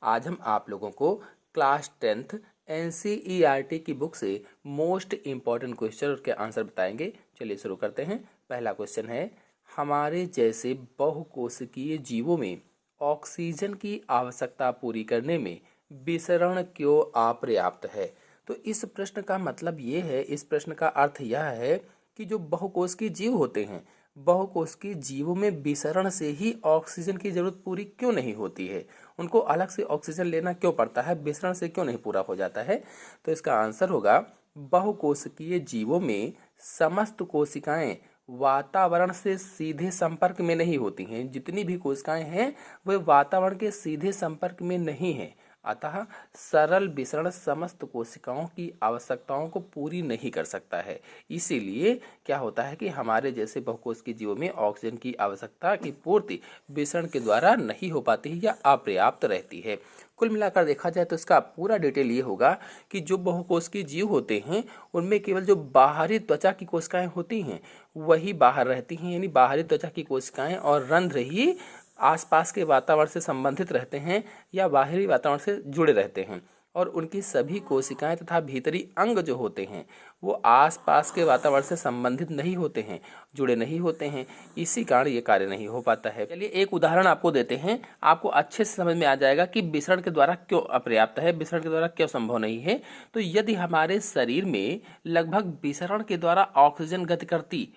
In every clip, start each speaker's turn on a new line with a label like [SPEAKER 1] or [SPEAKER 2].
[SPEAKER 1] आज हम आप लोगों को क्लास 10th NCERT की बुक से मोस्ट इम्पॉर्टेंट क्वेश्चन और उसके आंसर बताएंगे। चलिए शुरू करते हैं। पहला क्वेश्चन है, हमारे जैसे बहुकोशिकीय जीवों में ऑक्सीजन की आवश्यकता पूरी करने में विसरण क्यों अपर्याप्त है। तो इस प्रश्न का मतलब ये है, इस प्रश्न का अर्थ यह है कि जो बहुकोशिकीय जीव होते हैं, बहुकोशिकीय जीवों में विसरण से ही ऑक्सीजन की जरूरत पूरी क्यों नहीं होती है, उनको अलग से ऑक्सीजन लेना क्यों पड़ता है, विसरण से क्यों नहीं पूरा हो जाता है। तो इसका आंसर होगा, बहुकोशिकीय जीवों में समस्त कोशिकाएं वातावरण से सीधे संपर्क में नहीं होती हैं। जितनी भी कोशिकाएं हैं वे वातावरण के सीधे संपर्क में नहीं हैं, अतः सरल विसरण समस्त कोशिकाओं की आवश्यकताओं को पूरी नहीं कर सकता है। इसीलिए क्या होता है कि हमारे जैसे बहुकोशिकीय जीवों में ऑक्सीजन की आवश्यकता की पूर्ति विसरण के द्वारा नहीं हो पाती है या अपर्याप्त रहती है। कुल मिलाकर देखा जाए तो इसका पूरा डिटेल ये होगा कि जो बहुकोशिकीय जीव होते हैं उनमें केवल जो बाहरी त्वचा की कोशिकाएं होती हैं वही बाहर रहती हैं, यानी बाहरी त्वचा की कोशिकाएं और रंध्र ही आसपास के वातावरण से संबंधित रहते हैं या बाहरी वातावरण से जुड़े रहते हैं, और उनकी सभी कोशिकाएं तथा भीतरी अंग जो होते हैं वो आसपास के वातावरण से संबंधित नहीं होते हैं, जुड़े नहीं होते हैं। इसी कारण ये कार्य नहीं हो पाता है। चलिए एक उदाहरण आपको देते हैं, आपको अच्छे से समझ में आ जाएगा कि विसरण के द्वारा क्यों अपर्याप्त है, विसरण के द्वारा क्यों संभव नहीं है। तो यदि हमारे शरीर में लगभग विसरण के द्वारा ऑक्सीजन गति करती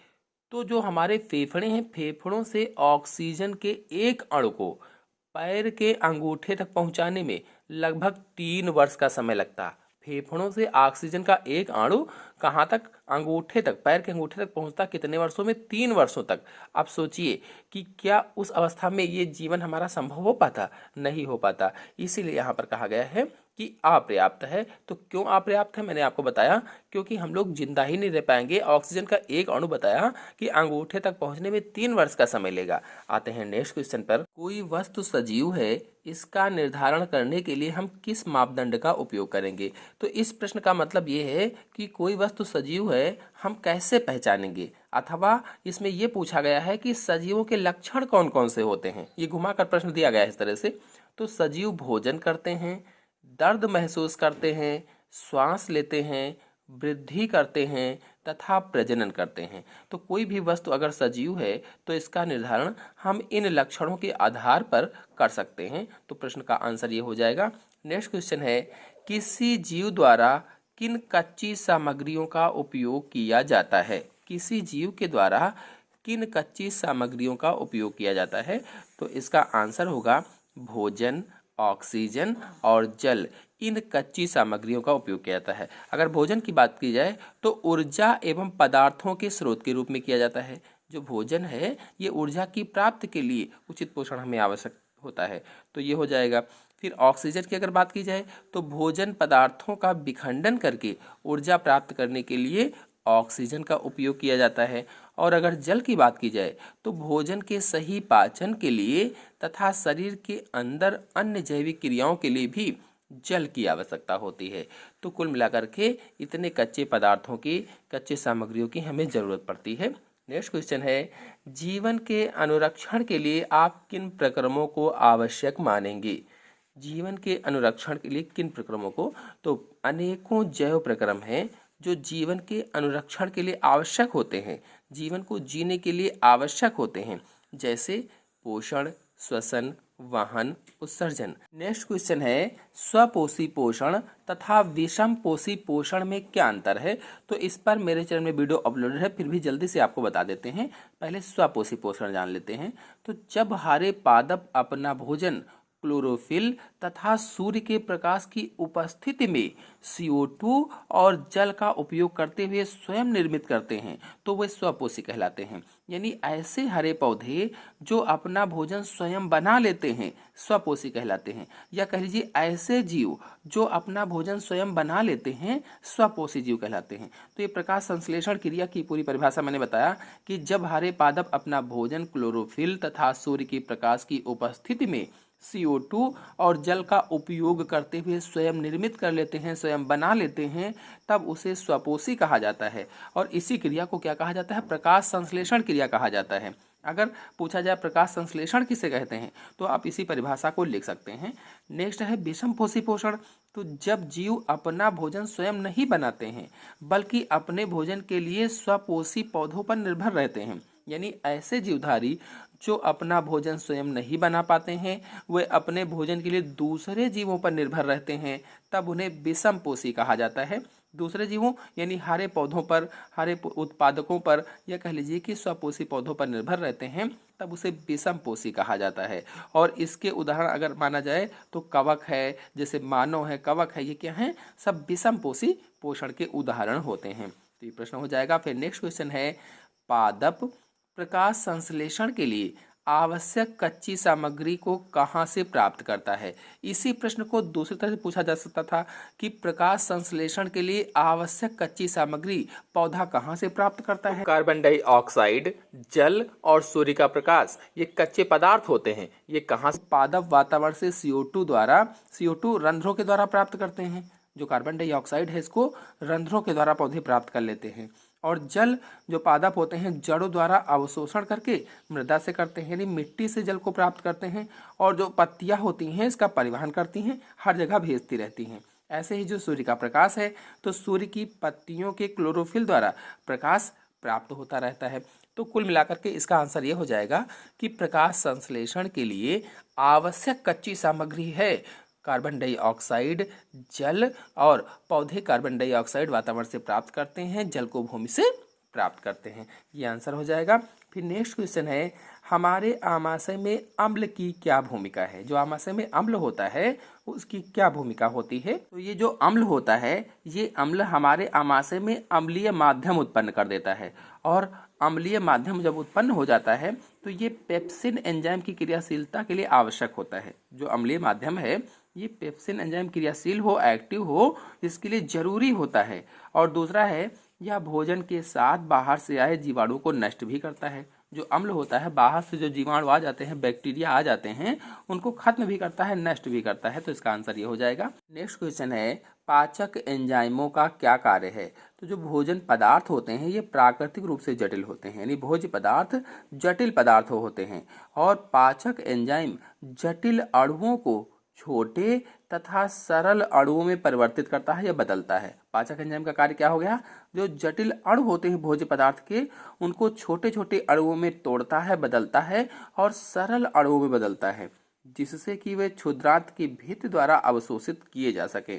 [SPEAKER 1] तो जो हमारे फेफड़े हैं, फेफड़ों से ऑक्सीजन के एक अणु को पैर के अंगूठे तक पहुंचाने में लगभग 3 वर्ष का समय लगता। फेफड़ों से ऑक्सीजन का एक अणु कहाँ तक, अंगूठे तक, पैर के अंगूठे तक पहुंचता कितने वर्षों में, 3 वर्षों तक। अब सोचिए कि क्या उस अवस्था में ये जीवन हमारा संभव हो पाता, नहीं हो पाता। इसीलिए यहाँ पर कहा गया है कि अपर्याप्त है। तो क्यों अपर्याप्त है, मैंने आपको बताया क्योंकि हम लोग जिंदा ही नहीं रह पाएंगे। ऑक्सीजन का एक अणु बताया कि अंगूठे तक पहुंचने में 3 वर्ष का समय लेगा। आते हैं नेक्स्ट क्वेश्चन पर। कोई वस्तु सजीव है, इसका निर्धारण करने के लिए हम किस मापदंड का उपयोग करेंगे। तो इस प्रश्न का मतलब ये है कि कोई वस्तु सजीव है हम कैसे पहचानेंगे, अथवा इसमें यह पूछा गया है कि सजीवों के लक्षण कौन कौन से होते हैं। ये घुमाकर प्रश्न दिया गया है इस तरह से। तो सजीव भोजन करते हैं, दर्द महसूस करते हैं, श्वास लेते हैं, वृद्धि करते हैं तथा प्रजनन करते हैं। तो कोई भी वस्तु अगर सजीव है तो इसका निर्धारण हम इन लक्षणों के आधार पर कर सकते हैं। तो प्रश्न का आंसर ये हो जाएगा। नेक्स्ट क्वेश्चन है, किसी जीव द्वारा किन कच्ची सामग्रियों का उपयोग किया जाता है। किसी जीव के द्वारा किन कच्ची सामग्रियों का उपयोग किया जाता है। तो इसका आंसर होगा भोजन, ऑक्सीजन और जल, इन कच्ची सामग्रियों का उपयोग किया जाता है। अगर भोजन की बात की जाए तो ऊर्जा एवं पदार्थों के स्रोत के रूप में किया जाता है। जो भोजन है ये ऊर्जा की प्राप्ति के लिए उचित पोषण हमें आवश्यक होता है, तो ये हो जाएगा। फिर ऑक्सीजन की अगर बात की जाए तो भोजन पदार्थों का विखंडन करके ऊर्जा प्राप्त करने के लिए ऑक्सीजन का उपयोग किया जाता है। और अगर जल की बात की जाए तो भोजन के सही पाचन के लिए तथा शरीर के अंदर अन्य जैविक क्रियाओं के लिए भी जल की आवश्यकता होती है। तो कुल मिलाकर के इतने कच्चे पदार्थों की, कच्चे सामग्रियों की हमें ज़रूरत पड़ती है। नेक्स्ट क्वेश्चन है, जीवन के अनुरक्षण के लिए आप किन प्रक्रमों को आवश्यक मानेंगे। जीवन के अनुरक्षण के लिए किन प्रक्रमों को। तो अनेकों जैव प्रक्रम हैं जो जीवन के अनुरक्षण के लिए आवश्यक होते हैं, जीवन को जीने के लिए आवश्यक होते हैं, जैसे पोषण, श्वसन, वहन, उत्सर्जन। नेक्स्ट क्वेश्चन है, स्वपोषी पोषण तथा विषम पोषी पोषण में क्या अंतर है। तो इस पर मेरे चैनल में वीडियो अपलोडेड है, फिर भी जल्दी से आपको बता देते हैं। पहले स्वपोषी पोषण जान लेते हैं। तो जब हरे पादप अपना भोजन क्लोरोफिल तथा सूर्य के प्रकाश की उपस्थिति में CO2 और जल का उपयोग करते हुए स्वयं निर्मित करते हैं तो वे स्वपोषी कहलाते हैं। यानी ऐसे हरे पौधे जो अपना भोजन स्वयं बना लेते हैं स्वपोषी कहलाते हैं, या कह लीजिए ऐसे जीव जो अपना भोजन स्वयं बना लेते हैं स्वपोषी जीव कहलाते हैं। तो ये प्रकाश संश्लेषण क्रिया की पूरी परिभाषा मैंने बताया कि जब हरे पादप अपना भोजन क्लोरोफिल तथा सूर्य की प्रकाश की उपस्थिति में CO2 और जल का उपयोग करते हुए स्वयं निर्मित कर लेते हैं, स्वयं बना लेते हैं, तब उसे स्वपोषी कहा जाता है। और इसी क्रिया को क्या कहा जाता है, प्रकाश संश्लेषण क्रिया कहा जाता है। अगर पूछा जाए प्रकाश संश्लेषण किसे कहते हैं तो आप इसी परिभाषा को लिख सकते हैं। नेक्स्ट है विषम पोषी पोषण। तो जब जीव अपना भोजन स्वयं नहीं बनाते हैं बल्कि अपने भोजन के लिए स्वपोषी पौधों पर निर्भर रहते हैं, यानी ऐसे जीवधारी जो अपना भोजन स्वयं नहीं बना पाते हैं, वे अपने भोजन के लिए दूसरे जीवों पर निर्भर रहते हैं, तब उन्हें विषम पोषी कहा जाता है। दूसरे जीवों यानी हरे पौधों पर, हरे उत्पादकों पर, या कह लीजिए कि स्वपोषी पौधों पर निर्भर रहते हैं, तब उसे विषम पोषी कहा जाता है। और इसके उदाहरण अगर माना जाए तो कवक है, जैसे मानव है, कवक है, ये क्या है, सब विषम पोषी पोषण के उदाहरण होते हैं। तो ये प्रश्न हो जाएगा। फिर नेक्स्ट क्वेश्चन है पादप प्रकाश संश्लेषण के लिए आवश्यक कच्ची सामग्री को कहाँ से प्राप्त करता है। इसी प्रश्न को दूसरी तरह से पूछा जा सकता था कि प्रकाश संश्लेषण के लिए आवश्यक कच्ची सामग्री पौधा कहाँ से प्राप्त करता है। कार्बन डाइऑक्साइड, जल और सूर्य का प्रकाश ये कच्चे पदार्थ होते हैं, ये कहाँ से। पादप वातावरण से CO2 रंध्रों के द्वारा प्राप्त करते हैं। जो कार्बन डाइऑक्साइड है इसको रंध्रों के द्वारा पौधे प्राप्त कर लेते हैं। और जल जो पादप होते हैं जड़ों द्वारा अवशोषण करके मृदा से करते हैं, यानी मिट्टी से जल को प्राप्त करते हैं। और जो पत्तियां होती हैं इसका परिवहन करती हैं, हर जगह भेजती रहती हैं। ऐसे ही जो सूर्य का प्रकाश है तो सूर्य की पत्तियों के क्लोरोफिल द्वारा प्रकाश प्राप्त होता रहता है। तो कुल मिलाकर के इसका आंसर ये हो जाएगा कि प्रकाश संश्लेषण के लिए आवश्यक कच्ची सामग्री है कार्बन डाइऑक्साइड, जल, और पौधे कार्बन डाइऑक्साइड वातावरण से प्राप्त करते हैं, जल को भूमि से प्राप्त करते हैं। ये आंसर हो जाएगा। फिर नेक्स्ट क्वेश्चन है हमारे आमाशय में अम्ल की क्या भूमिका है। जो आमाशय में अम्ल होता है उसकी क्या भूमिका होती है। तो ये जो अम्ल होता है ये अम्ल हमारे आमाशय में अम्लीय माध्यम उत्पन्न कर देता है। और अम्लीय माध्यम जब उत्पन्न हो जाता है तो ये पेप्सिन एंजाइम की क्रियाशीलता के लिए आवश्यक होता है। जो अम्लीय माध्यम है ये पेप्सिन एंजाइम क्रियाशील हो, एक्टिव हो, इसके लिए जरूरी होता है। और दूसरा है यह भोजन के साथ बाहर से आए जीवाणु को नष्ट भी करता है। जो अम्ल होता है बाहर से जो जीवाणु आ जाते हैं, बैक्टीरिया आ जाते हैं, उनको खत्म भी करता है, नष्ट भी करता है। तो इसका आंसर ये हो जाएगा। नेक्स्ट क्वेश्चन है पाचक एंजाइमों का क्या कार्य है। तो जो भोजन पदार्थ होते हैं ये प्राकृतिक रूप से जटिल होते हैं, यानी भोज्य पदार्थ जटिल पदार्थ होते हैं। और पाचक एंजाइम जटिल अणुओं को छोटे तथा सरल अणुओं में परिवर्तित करता है या बदलता है। पाचक एंजाइम का कार्य क्या हो गया, जो जटिल अणु होते हैं भोज्य पदार्थ के उनको छोटे छोटे अणुओं में तोड़ता है, बदलता है, और सरल अणुओं में बदलता है, जिससे कि वे क्षुद्रांत की भित्ति द्वारा अवशोषित किए जा सके।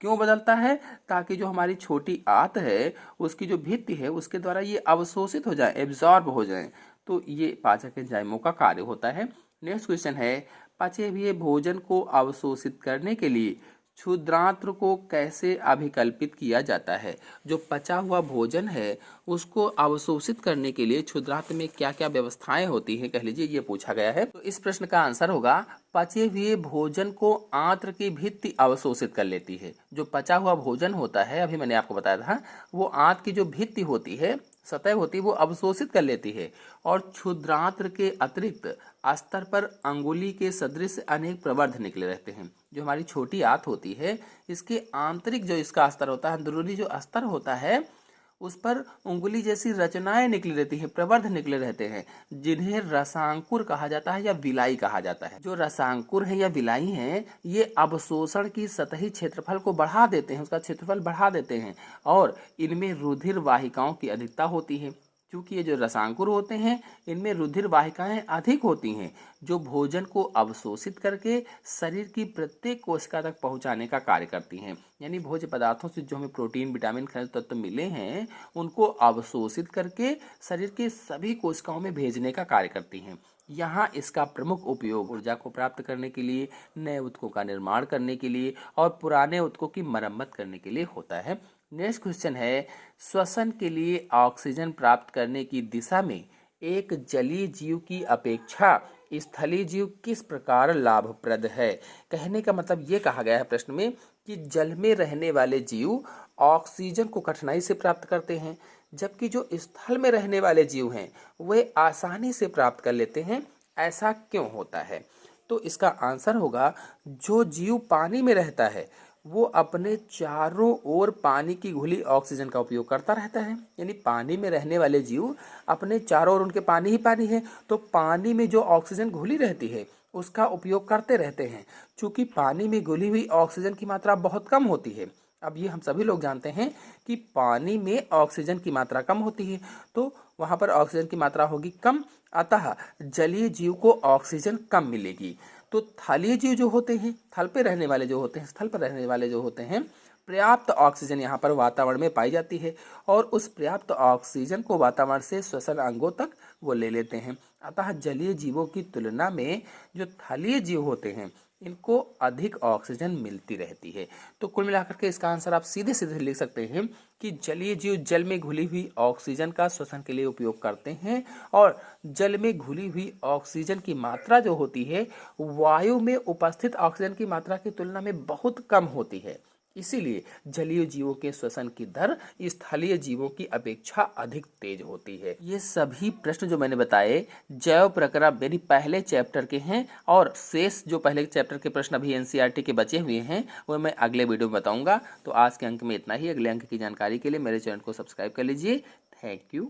[SPEAKER 1] क्यों बदलता है, ताकि जो हमारी छोटी आंत है उसकी जो भित्ति है उसके द्वारा ये अवशोषित हो जाए, एब्जॉर्ब हो जाए। तो ये पाचक एंजाइमों का कार्य होता है। नेक्स्ट क्वेश्चन है पचे हुए भोजन को अवशोषित करने के लिए क्षुद्रांत्र को कैसे अभिकल्पित किया जाता है। जो पचा हुआ भोजन है उसको अवशोषित करने के लिए क्षुद्रांत्र में क्या क्या व्यवस्थाएं होती हैं, कह लीजिए, ये पूछा गया है। तो इस प्रश्न का आंसर होगा पचे हुए भोजन को आंत्र की भित्ति अवशोषित कर लेती है। जो पचा हुआ भोजन होता है, अभी मैंने आपको बताया था, वो आंत की जो भित्ति होती है, सतह होती है, वो अवशोषित कर लेती है। और क्षुद्रांत्र के अतिरिक्त अस्तर पर अंगुली के सदृश अनेक प्रवर्ध निकले रहते हैं। जो हमारी छोटी आंत होती है इसके आंतरिक जो इसका अस्तर होता है, अंदरूनी जो अस्तर होता है, उस पर उंगली जैसी रचनाएं निकली रहती हैं, प्रवर्ध निकले रहते हैं, जिन्हें रसांकुर कहा जाता है या विलाई कहा जाता है। जो रसांकुर है या विलाई है ये अवशोषण की सतही क्षेत्रफल को बढ़ा देते हैं, उसका क्षेत्रफल बढ़ा देते हैं। और इनमें रुधिर वाहिकाओं की अधिकता होती है। क्योंकि ये जो रसांकुर होते हैं इनमें रुधिर वाहिकाएं अधिक होती हैं, जो भोजन को अवशोषित करके शरीर की प्रत्येक कोशिका तक पहुंचाने का कार्य करती हैं। यानी भोज्य पदार्थों से जो हमें प्रोटीन, विटामिन, खनिज तत्व मिले हैं उनको अवशोषित करके शरीर के सभी कोशिकाओं में भेजने का कार्य करती हैं। यहाँ इसका प्रमुख उपयोग ऊर्जा को प्राप्त करने के लिए, नए ऊतकों का निर्माण करने के लिए और पुराने ऊतकों की मरम्मत करने के लिए होता है। नेक्स्ट क्वेश्चन है श्वसन के लिए ऑक्सीजन प्राप्त करने की दिशा में एक जलीय जीव की अपेक्षा स्थलीय जीव किस प्रकार लाभप्रद है। कहने का मतलब ये कहा गया है प्रश्न में कि जल में रहने वाले जीव ऑक्सीजन को कठिनाई से प्राप्त करते हैं, जबकि जो स्थल में रहने वाले जीव हैं वे आसानी से प्राप्त कर लेते हैं। ऐसा क्यों होता है। तो इसका आंसर होगा जो जीव पानी में रहता है वो अपने चारों ओर पानी की घुली ऑक्सीजन का उपयोग करता रहता है। यानी पानी में रहने वाले जीव अपने चारों ओर उनके पानी ही पानी है, तो पानी में जो ऑक्सीजन घुली रहती है उसका उपयोग करते रहते हैं। चूंकि पानी में घुली हुई ऑक्सीजन की मात्रा बहुत कम होती है, अब ये हम सभी लोग जानते हैं कि पानी में ऑक्सीजन की मात्रा कम होती है, तो वहाँ पर ऑक्सीजन की मात्रा होगी कम, अतः जलीय जीव को ऑक्सीजन कम मिलेगी। तो थलीय जीव जो होते हैं, थल पे रहने वाले जो होते हैं, स्थल पर रहने वाले जो होते हैं, पर्याप्त ऑक्सीजन यहाँ पर वातावरण में पाई जाती है और उस पर्याप्त ऑक्सीजन को वातावरण से श्वसन अंगों तक वो ले लेते हैं। अतः जलीय जीवों की तुलना में जो थलीय जीव होते हैं इनको अधिक ऑक्सीजन मिलती रहती है। तो कुल मिलाकर के इसका आंसर आप सीधे सीधे लिख सकते हैं कि जलीय जीव जल में घुली हुई ऑक्सीजन का श्वसन के लिए उपयोग करते हैं और जल में घुली हुई ऑक्सीजन की मात्रा जो होती है वायु में उपस्थित ऑक्सीजन की मात्रा की तुलना में बहुत कम होती है। इसीलिए जलीय जीवों के श्वसन की दर स्थलीय जीवों की अपेक्षा अधिक तेज होती है। ये सभी प्रश्न जो मैंने बताए जैव प्रक्रम यानी पहले चैप्टर के हैं और शेष जो पहले चैप्टर के प्रश्न अभी एनसीईआरटी के बचे हुए हैं वो मैं अगले वीडियो में बताऊंगा। तो आज के अंक में इतना ही। अगले अंक की जानकारी के लिए मेरे चैनल को सब्सक्राइब कर लीजिए। Thank you.